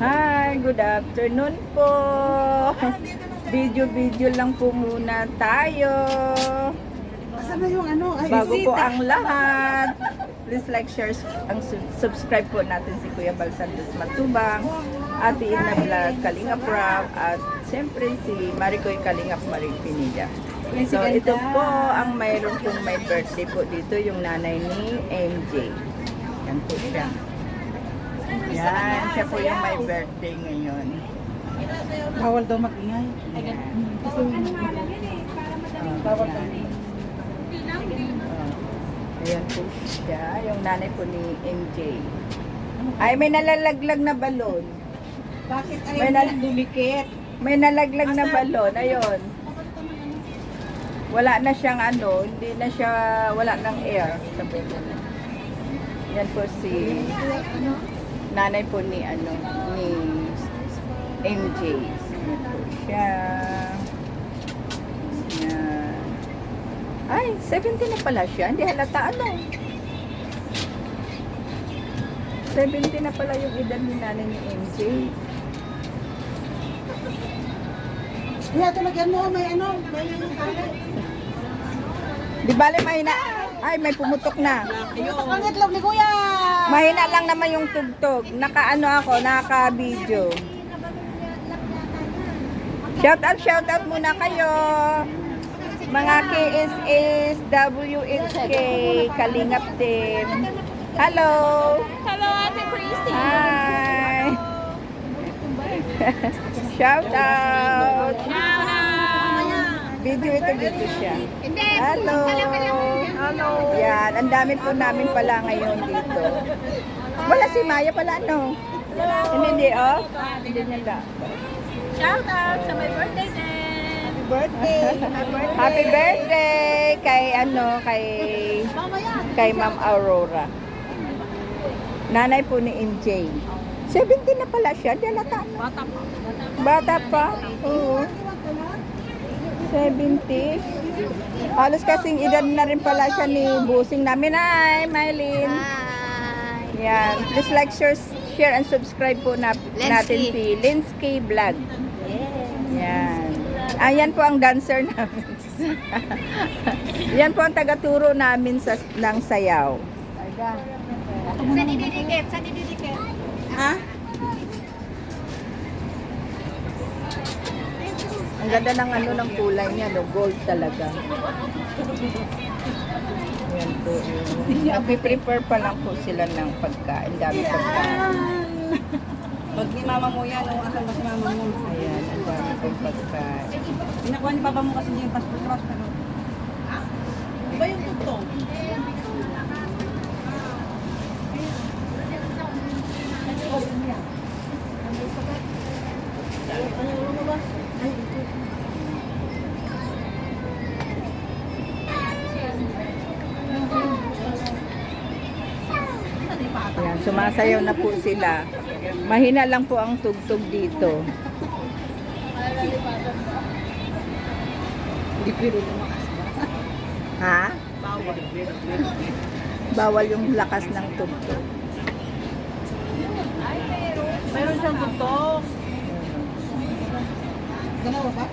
Hi, good afternoon po. Video lang po muna tayo. Asan na yung ano? Ay, Bago po bisita. ang lahat, please like, share, subscribe po natin si Kuya Bal Santos Matubang, Ate Ina Vlog, Kalinga Prab, at siyempre si Maricoy Kalingap Marie Pinilla. So ito po ang mayroon pong may birthday po dito, yung nanay ni MJ. Yan po siya. Yan, siya po yung may birthday ngayon. Bawal daw mag-ingay. Bawal daw. Ayan po siya, yung nanay po ni MJ. Ay, may nalalaglag na balon. Bakit May ayaw dumikit? May nalaglag na balon, ayun. Wala na siyang ano, hindi na siya, wala ng air sa balon. Yan po si nanay po ni ano, ni MJ. Yan po siya. Yan. Ay, 70 na pala siya. Hindi halata ano. 70 na pala yung edad ni nanay ni MJ. Kaya talagyan mo, may ano, may kaya. Di bale mahina. Ay, may pumutok na. Ito ang itlog ni Kuya! Mahina lang naman yung tugtog. Naka-ano ako, naka-video. Shout out muna kayo. Mga KSS, WHK, Kalingap Team. Hello! Hello, Ate Christy. Hi! Shout out! Video ito dito siya. Hello! Hello. Yan, ang dami po namin pala ngayon dito. Wala si Maya pala, no? Hindi, oh. Hindi niya lang. Shout out sa my birthday din. Happy birthday kay ano, kay Ma'am Aurora. Nanay po ni MJ. 70 na pala siya, di halata. Bata pa. Bata pa. Oo. 70. Halos kasing edad na rin pala siya ni busing namin. Hi, Mylene. Yan. Please like, share, and subscribe po natin si Linsky Vlog. Yan. Ayan po ang dancer namin. Yan po ang tagaturo namin ng sayaw. Sa dididikit, sa dididikit. Ha? Ang ganda ng ano ng kulay niya, no? Gold talaga. Yan po. Nagpiprepare pa lang po sila ng pagkain. Dami pagkain. Pag ni mama mo yan, o asan ba si mama mo? Ayan, ang dami pong pagkain. Pinakuha ni papa mo kasi yung passport. Iba yung tutong. Ayan, sumasayaw na po sila. Mahina lang po ang tugtog dito. Hindi pero lumakas ba? Ha? Bawal. Bawal yung lakas ng tugtog. Meron siyang tutok. Dalawa ba?